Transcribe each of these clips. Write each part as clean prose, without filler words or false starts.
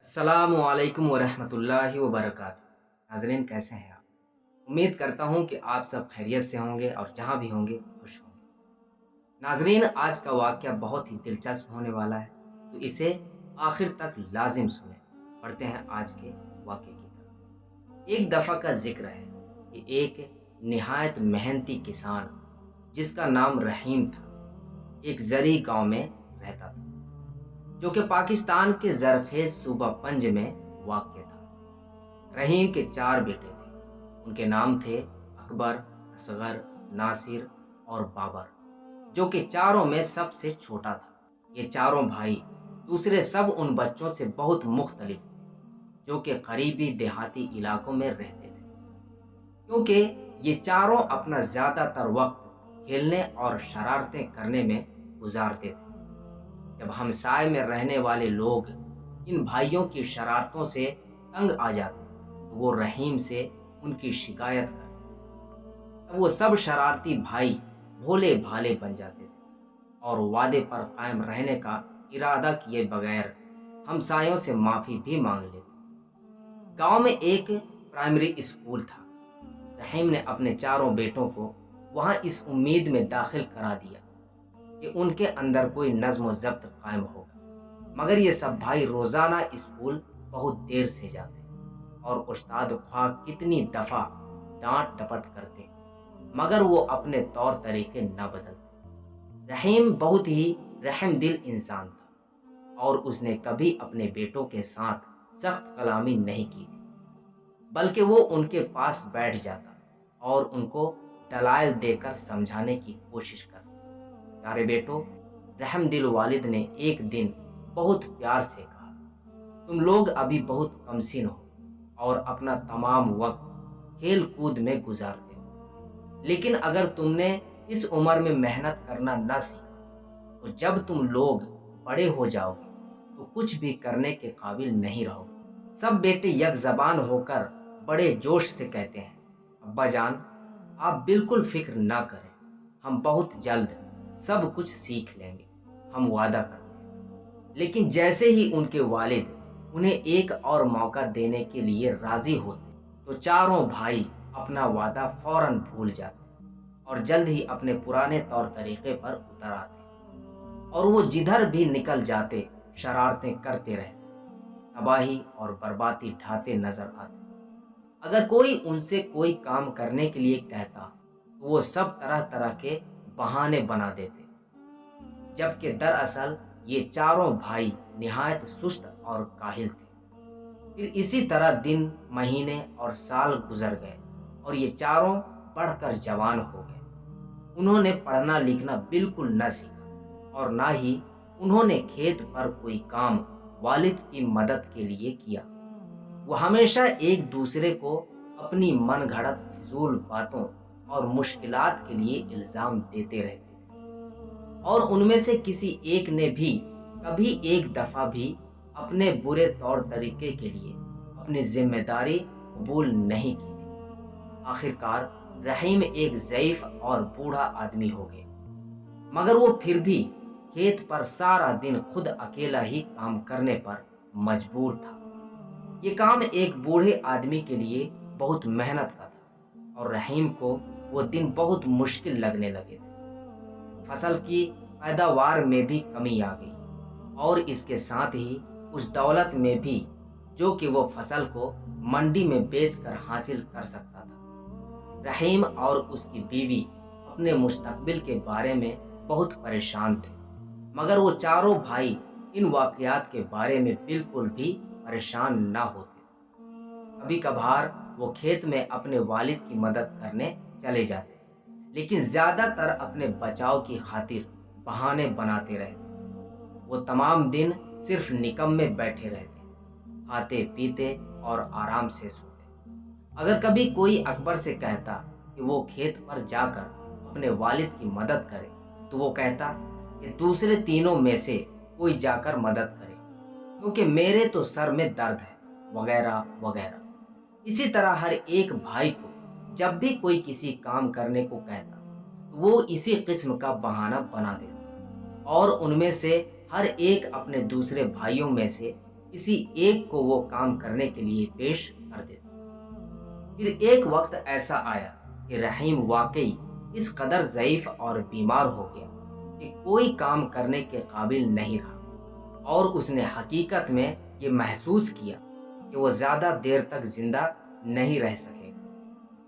السلام علیکم ورحمۃ اللہ وبرکاتہ۔ ناظرین، کیسے ہیں آپ؟ امید کرتا ہوں کہ آپ سب خیریت سے ہوں گے اور جہاں بھی ہوں گے خوش ہوں گے۔ ناظرین، آج کا واقعہ بہت ہی دلچسپ ہونے والا ہے، تو اسے آخر تک لازم سنیں۔ پڑھتے ہیں آج کے واقعے کی طرف۔ ایک دفعہ کا ذکر ہے کہ ایک نہایت محنتی کسان جس کا نام رحیم تھا، ایک زرعی گاؤں میں رہتا تھا جو کہ پاکستان کے زرخیز صوبہ پنج میں واقع تھا۔ رحیم کے 4 بیٹے تھے۔ ان کے نام تھے اکبر، اصغر، ناصر اور بابر، جو کہ چاروں میں سب سے چھوٹا تھا۔ یہ چاروں بھائی دوسرے سب ان بچوں سے بہت مختلف تھے جو کہ قریبی دیہاتی علاقوں میں رہتے تھے، کیونکہ یہ چاروں اپنا زیادہ تر وقت کھیلنے اور شرارتیں کرنے میں گزارتے تھے۔ جب ہمسائے میں رہنے والے لوگ ان بھائیوں کی شرارتوں سے تنگ آ جاتے تو وہ رحیم سے ان کی شکایت کرتے۔ تب وہ سب شرارتی بھائی بھولے بھالے بن جاتے تھے اور وعدے پر قائم رہنے کا ارادہ کیے بغیر ہمسایوں سے معافی بھی مانگ لیتے۔ گاؤں میں ایک پرائمری اسکول تھا۔ رحیم نے اپنے چاروں بیٹوں کو وہاں اس امید میں داخل کرا دیا کہ ان کے اندر کوئی نظم و ضبط قائم ہوگا، مگر یہ سب بھائی روزانہ اسکول بہت دیر سے جاتے اور استاد خواہ کتنی دفعہ ڈانٹ ڈپٹ کرتے مگر وہ اپنے طور طریقے نہ بدلتے۔ رحیم بہت ہی رحم دل انسان تھا اور اس نے کبھی اپنے بیٹوں کے ساتھ سخت کلامی نہیں کی تھی، بلکہ وہ ان کے پاس بیٹھ جاتا اور ان کو دلائل دے کر سمجھانے کی کوشش کرتا۔ پیارے بیٹو، رحم دل والد نے ایک دن بہت پیار سے کہا، تم لوگ ابھی بہت کم سن ہو اور اپنا تمام وقت کھیل کود میں گزارتے ہو، لیکن اگر تم نے اس عمر میں محنت کرنا نہ سیکھا تو جب تم لوگ بڑے ہو جاؤ گے تو کچھ بھی کرنے کے قابل نہیں رہو گے۔ سب بیٹے یک زبان ہو کر بڑے جوش سے کہتے ہیں، ابا جان، آپ بالکل فکر نہ کریں، ہم بہت جلد سب کچھ سیکھ لیں گے، ہم وعدہ کرتے ہیں۔ لیکن جیسے ہی ان کے والد انہیں ایک اور موقع دینے کے لیے راضی ہوتے تو چاروں بھائی اپنا وعدہ فوراً بھول جاتے اور جلد ہی اپنے پرانے طور طریقے پر اتر آتے اور وہ جدھر بھی نکل جاتے شرارتیں کرتے رہتے، تباہی اور بربادی ڈھاتے نظر آتے۔ اگر کوئی ان سے کوئی کام کرنے کے لیے کہتا تو وہ سب طرح طرح کے بہانے بنا دیتے، جبکہ دراصل یہ چاروں بھائی نہایت سست اور کاہل تھے۔ پھر اسی طرح دن، مہینے اور سال گزر گئے اور یہ چاروں بڑھ کر جوان ہو گئے۔ انہوں نے پڑھنا لکھنا بالکل نہ سیکھا اور نہ ہی انہوں نے کھیت پر کوئی کام والد کی مدد کے لیے کیا۔ وہ ہمیشہ ایک دوسرے کو اپنی من گھڑت فضول باتوں اور مشکلات کے لیے الزام دیتے رہتے تھے، اور ان میں سے کسی ایک نے بھی کبھی ایک دفعہ بھی اپنے برے طور طریقے کے لیے اپنی ذمہ داری قبول نہیں کی تھی۔ آخرکار رحیم ایک ضعیف اور بوڑھا آدمی ہو گیا، مگر وہ پھر بھی کھیت پر سارا دن خود اکیلا ہی کام کرنے پر مجبور تھا۔ یہ کام ایک بوڑھے آدمی کے لیے بہت محنت کا تھا اور رحیم کو وہ دن بہت مشکل لگنے لگے تھے۔ فصل کی پیداوار میں بھی کمی آ گئی اور اس کے ساتھ ہی اس دولت میں بھی جو کہ وہ فصل کو منڈی میں بیچ کر حاصل کر سکتا تھا۔ رحیم اور اس کی بیوی اپنے مستقبل کے بارے میں بہت پریشان تھے، مگر وہ چاروں بھائی ان واقعات کے بارے میں بالکل بھی پریشان نہ ہوتے تھے۔ کبھی کبھار وہ کھیت میں اپنے والد کی مدد کرنے چلے جاتے، لیکن زیادہ تر اپنے بچاؤ کی خاطر بہانے بناتے رہتے۔ وہ تمام دن صرف نکمے بیٹھے رہتے، کھاتے پیتے اور آرام سے سوتے۔ اگر کبھی کوئی اکبر سے کہتا کہ وہ کھیت پر جا کر اپنے والد کی مدد کرے تو وہ کہتا کہ دوسرے تینوں میں سے کوئی جا کر مدد کرے، کیونکہ میرے تو سر میں درد ہے، وغیرہ وغیرہ۔ اسی طرح ہر ایک بھائی کو جب بھی کوئی کسی کام کرنے کو کہتا تو وہ اسی قسم کا بہانہ بنا دیتا اور ان میں سے ہر ایک اپنے دوسرے بھائیوں میں سے کسی ایک کو وہ کام کرنے کے لیے پیش کر دیتا۔ پھر ایک وقت ایسا آیا کہ رحیم واقعی اس قدر ضعیف اور بیمار ہو گیا کہ کوئی کام کرنے کے قابل نہیں رہا، اور اس نے حقیقت میں یہ محسوس کیا کہ وہ زیادہ دیر تک زندہ نہیں رہ سکے گا۔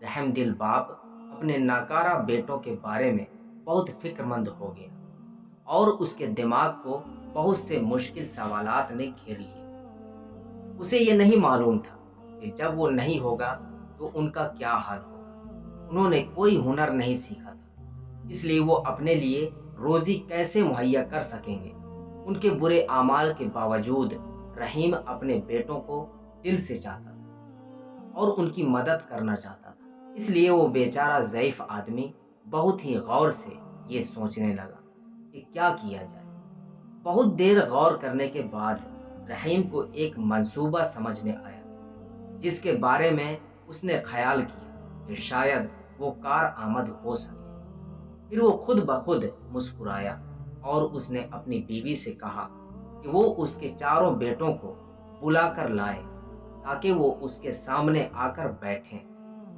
رحم دل باپ اپنے ناکارہ بیٹوں کے بارے میں بہت فکر مند ہو گیا، اور اس کے دماغ کو بہت سے مشکل سوالات نے گھیر لیے۔ اسے یہ نہیں معلوم تھا کہ جب وہ نہیں ہوگا تو ان کا کیا حال ہوگا۔ انہوں نے کوئی ہنر نہیں سیکھا تھا، اس لیے وہ اپنے لیے روزی کیسے مہیا کر سکیں گے۔ ان کے برے اعمال کے باوجود رحیم اپنے بیٹوں کو دل سے چاہتا تھا اور ان کی مدد کرنا چاہتا تھا۔ اس لیے وہ بیچارہ ضعیف آدمی بہت ہی غور سے یہ سوچنے لگا کہ کیا کیا جائے۔ بہت دیر غور کرنے کے بعد رحیم کو ایک منصوبہ سمجھ میں آیا، جس کے بارے میں اس نے خیال کیا کہ شاید وہ کارآمد ہو سکے۔ پھر وہ خود بخود مسکرایا اور اس نے اپنی بیوی سے کہا کہ وہ اس کے چاروں بیٹوں کو بلا کر لائے تاکہ وہ اس کے سامنے آ کر بیٹھیں،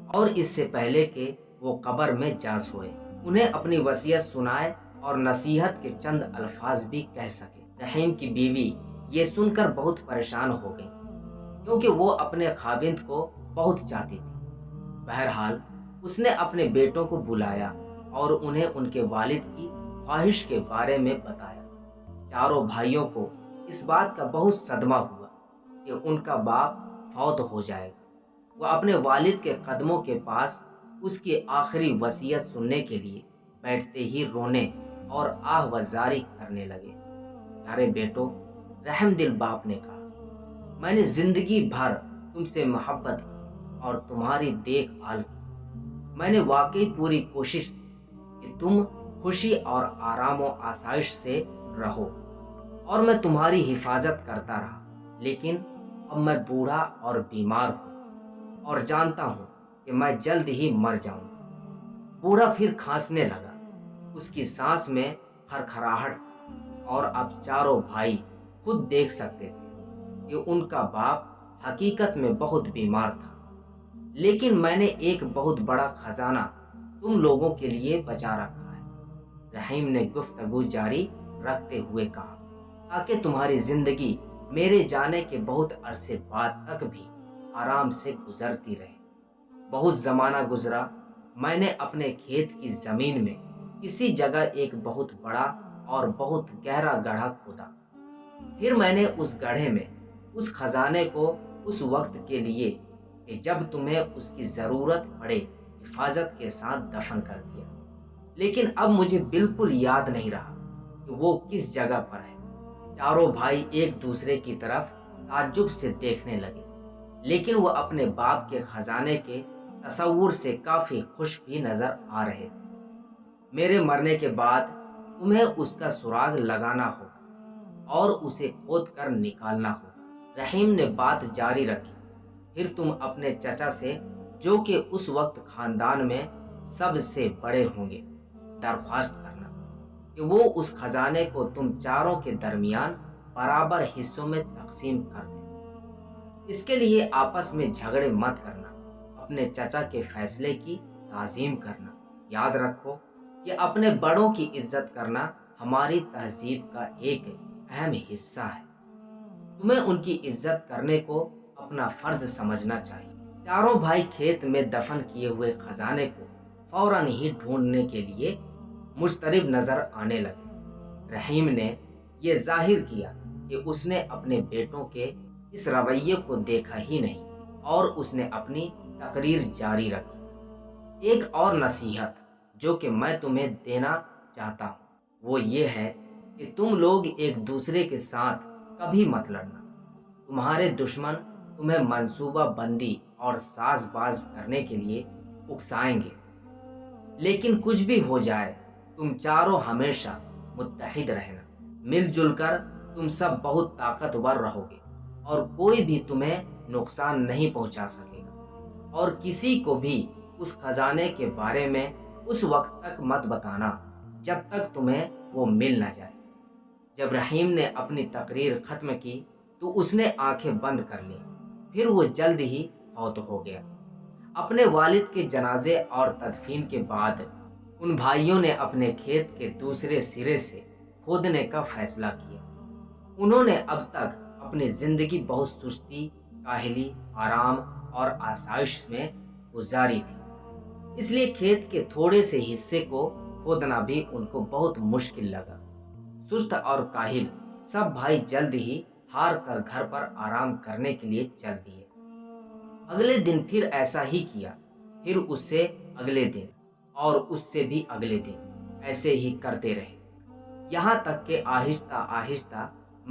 اور اس سے پہلے کہ وہ قبر میں جا سوئے انہیں اپنی وصیت سنائے اور نصیحت کے چند الفاظ بھی کہہ سکے۔ رحیم کی بیوی یہ سن کر بہت پریشان ہو گئی، کیونکہ وہ اپنے خاوند کو بہت چاہتی تھی۔ بہرحال اس نے اپنے بیٹوں کو بلایا اور انہیں ان کے والد کی خواہش کے بارے میں بتایا۔ چاروں بھائیوں کو اس بات کا بہت صدمہ ہوا کہ ان کا باپ فوت ہو جائے گا۔ وہ اپنے والد کے قدموں کے پاس اس کی آخری وصیت سننے کے لیے بیٹھتے ہی رونے اور آہ وزاری کرنے لگے۔ پیارے بیٹو، رحم دل باپ نے کہا، میں نے زندگی بھر تم سے محبت کی اور تمہاری دیکھ بھال کی۔ میں نے واقعی پوری کوشش کی کہ تم خوشی اور آرام و آسائش سے رہو، اور میں تمہاری حفاظت کرتا رہا، لیکن اب میں بوڑھا اور بیمار ہوں اور جانتا ہوں کہ میں جلد ہی مر جاؤں گا۔ بوڑھا پھر کھانسنے لگا، اس کی سانس میں کھرکھراہٹ تھی، اور اب چاروں بھائی خود دیکھ سکتے تھے کہ ان کا باپ حقیقت میں بہت بیمار تھا۔ لیکن میں نے ایک بہت بڑا خزانہ تم لوگوں کے لیے بچا رکھا ہے، رحیم نے گفتگو جاری رکھتے ہوئے کہا، تاکہ تمہاری زندگی میرے جانے کے بہت عرصے بعد تک بھی آرام سے گزرتی رہے۔ بہت زمانہ گزرا، میں نے اپنے کھیت کی زمین میں کسی جگہ ایک بہت بڑا اور بہت گہرا گڑھا کھودا۔ پھر میں نے اس گڑھے میں اس خزانے کو اس وقت کے لیے کہ جب تمہیں اس کی ضرورت پڑے حفاظت کے ساتھ دفن کر دیا۔ لیکن اب مجھے بالکل یاد نہیں رہا کہ وہ کس جگہ پر ہے۔ چاروں بھائی ایک دوسرے کی طرف تعجب سے دیکھنے لگے، لیکن وہ اپنے باپ کے خزانے کے تصور سے کافی خوش بھی نظر آ رہے تھے۔ میرے مرنے کے بعد تمہیں اس کا سراغ لگانا ہوگا اور اسے کھود کر نکالنا ہوگا، رحیم نے بات جاری رکھی۔ پھر تم اپنے چچا سے، جو کہ اس وقت خاندان میں سب سے بڑے ہوں گے، درخواست کرنا کہ وہ اس خزانے کو تم چاروں کے درمیان برابر حصوں میں تقسیم کر دیں۔ اس کے لیے آپس میں جھگڑے مت کرنا، اپنے چچا کے فیصلے کی تعظیم کرنا۔ یاد رکھو کہ اپنے بڑوں کی عزت کرنا ہماری تہذیب کا ایک اہم حصہ ہے۔ تمہیں ان کی عزت کرنے کو اپنا فرض سمجھنا چاہیے۔ چاروں بھائی کھیت میں دفن کیے ہوئے خزانے کو فوراً ہی ڈھونڈنے کے لیے مضطرب نظر آنے لگے۔ رحیم نے یہ ظاہر کیا کہ اس نے اپنے بیٹوں کے اس رویے کو دیکھا ہی نہیں، اور اس نے اپنی تقریر جاری رکھی۔ ایک اور نصیحت جو کہ میں تمہیں دینا چاہتا ہوں وہ یہ ہے کہ تم لوگ ایک دوسرے کے ساتھ کبھی مت لڑنا۔ تمہارے دشمن تمہیں منصوبہ بندی اور ساز باز کرنے کے لیے اکسائیں گے، لیکن کچھ بھی ہو جائے تم چاروں ہمیشہ متحد رہنا۔ مل جل کر تم سب بہت طاقتور رہو گے، اور کوئی بھی تمہیں نقصان نہیں پہنچا سکے گا، اور کسی کو بھی اس خزانے کے بارے میں اس وقت تک مت بتانا جب تک تمہیں وہ مل نہ جائے۔ جب رحیم نے اپنی تقریر ختم کی تو اس نے آنکھیں بند کر لی، پھر وہ جلد ہی فوت ہو گیا۔ اپنے والد کے جنازے اور تدفین کے بعد ان بھائیوں نے اپنے کھیت کے دوسرے سرے سے کھودنے کا فیصلہ کیا۔ انہوں نے اب تک اپنی زندگی بہت سستی، کاہلی، آرام اور آسائش میں گزاری تھی، اس لیے کھیت کے تھوڑے سے حصے کو کھودنا بھی ان کو بہت مشکل لگا۔ سست اور کاہل سب بھائی جلد ہی ہار کر گھر پر آرام کرنے کے لیے چل دیے۔ اگلے دن پھر ایسا ہی کیا، پھر اس سے اگلے دن اور اس سے بھی اگلے دن، ایسے ہی کرتے رہے، یہاں تک کہ آہستہ آہستہ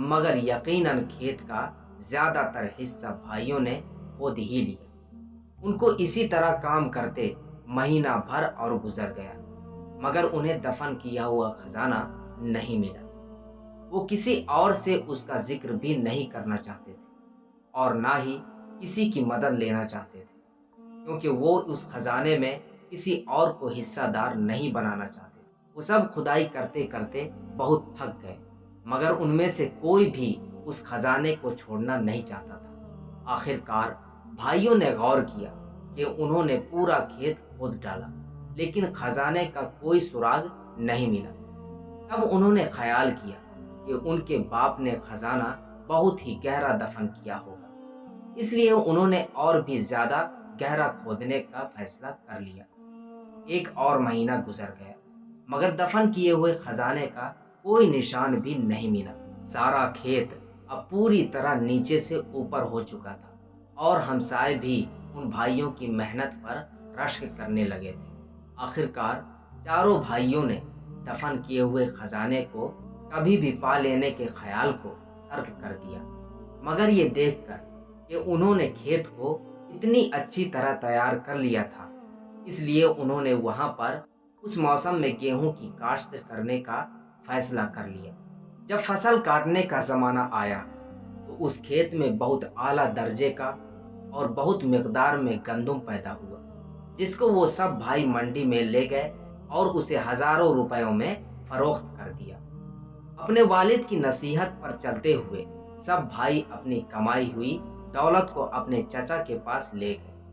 مگر یقیناً کھیت کا زیادہ تر حصہ بھائیوں نے کھود ہی لیا۔ ان کو اسی طرح کام کرتے مہینہ بھر اور گزر گیا، مگر انہیں دفن کیا ہوا خزانہ نہیں ملا۔ وہ کسی اور سے اس کا ذکر بھی نہیں کرنا چاہتے تھے اور نہ ہی کسی کی مدد لینا چاہتے تھے، کیونکہ وہ اس خزانے میں کسی اور کو حصہ دار نہیں بنانا چاہتے تھے۔ وہ سب کھدائی کرتے کرتے بہت تھک گئے، مگر ان میں سے کوئی بھی اس خزانے کو چھوڑنا نہیں چاہتا تھا۔ آخر کار بھائیوں نے غور کیا کہ انہوں نے پورا کھیت کھود ڈالا، لیکن خزانے کا کوئی سراغ نہیں ملا۔ تب انہوں نے خیال کیا کہ ان کے باپ نے خزانہ بہت ہی گہرا دفن کیا ہوگا، اس لیے انہوں نے اور بھی زیادہ گہرا کھودنے کا فیصلہ کر لیا۔ ایک اور مہینہ گزر گیا، مگر دفن کیے ہوئے خزانے کا کوئی نشان بھی نہیں ملا۔ سارا کھیت اب پوری طرح نیچے سے اوپر ہو چکا تھا اور ہمسائے بھی ان بھائیوں کی محنت پر رشک کرنے لگے تھے۔ آخر کار چاروں بھائیوں نے دفن کیے ہوئے خزانے کو کبھی بھی پا لینے کے خیال کو ترک کر دیا، مگر یہ دیکھ کر کہ انہوں نے کھیت کو اتنی اچھی طرح تیار کر لیا تھا، اس لیے انہوں نے وہاں پر اس موسم میں گیہوں کی کاشت کرنے کا فیصلہ کر لیا۔ جب فصل کاٹنے کا زمانہ آیا تو اس کھیت میں بہت اعلیٰ درجے کا اور بہت مقدار میں گندم پیدا ہوا، جس کو وہ سب بھائی منڈی میں لے گئے اور اسے ہزاروں روپیوں میں فروخت کر دیا۔ اپنے والد کی نصیحت پر چلتے ہوئے سب بھائی اپنی کمائی ہوئی دولت کو اپنے چچا کے پاس لے گئے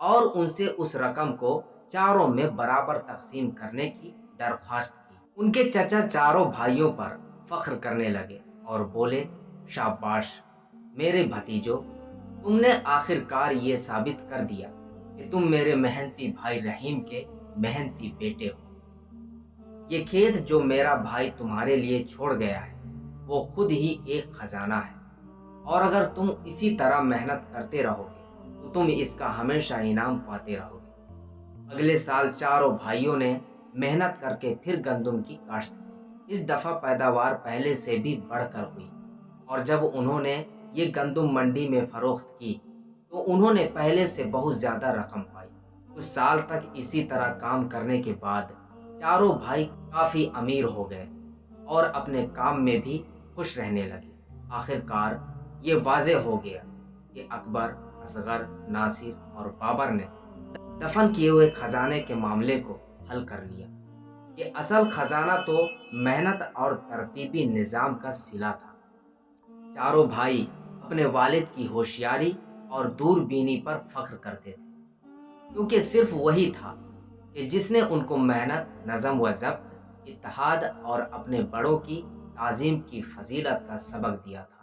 اور ان سے اس رقم کو چاروں میں برابر تقسیم کرنے کی درخواست کی۔ ان کے چچا چاروں بھائیوں پر فخر کرنے لگے اور بولے، شاباش میرے بھتیجو، تم نے آخر کار یہ ثابت کر دیا کہ تم میرے محنتی بھائی رحیم کے محنتی بیٹے ہو۔ یہ کھیت جو میرا بھائی تمہارے لیے چھوڑ گیا ہے وہ خود ہی ایک خزانہ ہے، اور اگر تم اسی طرح محنت کرتے رہو گے تو تم اس کا ہمیشہ انعام پاتے رہو گے۔ اگلے سال چاروں بھائیوں نے محنت کر کے پھر گندم کی کاشت کی۔ اس دفعہ پیداوار پہلے سے بھی بڑھ کر ہوئی، اور جب انہوں نے یہ گندم منڈی میں فروخت کی تو انہوں نے پہلے سے بہت زیادہ رقم پائی۔ کچھ سال تک اسی طرح کام کرنے کے بعد چاروں بھائی کافی امیر ہو گئے اور اپنے کام میں بھی خوش رہنے لگے۔ آخر کار یہ واضح ہو گیا کہ اکبر، اصغر، ناصر اور بابر نے دفن کیے ہوئے خزانے کے معاملے کو حل کر لیا۔ یہ اصل خزانہ تو محنت اور ترتیبی نظام کا صلہ تھا۔ چاروں بھائی اپنے والد کی ہوشیاری اور دور بینی پر فخر کرتے تھے، کیونکہ صرف وہی تھا کہ جس نے ان کو محنت، نظم و ضبط، اتحاد اور اپنے بڑوں کی تعظیم کی فضیلت کا سبق دیا تھا۔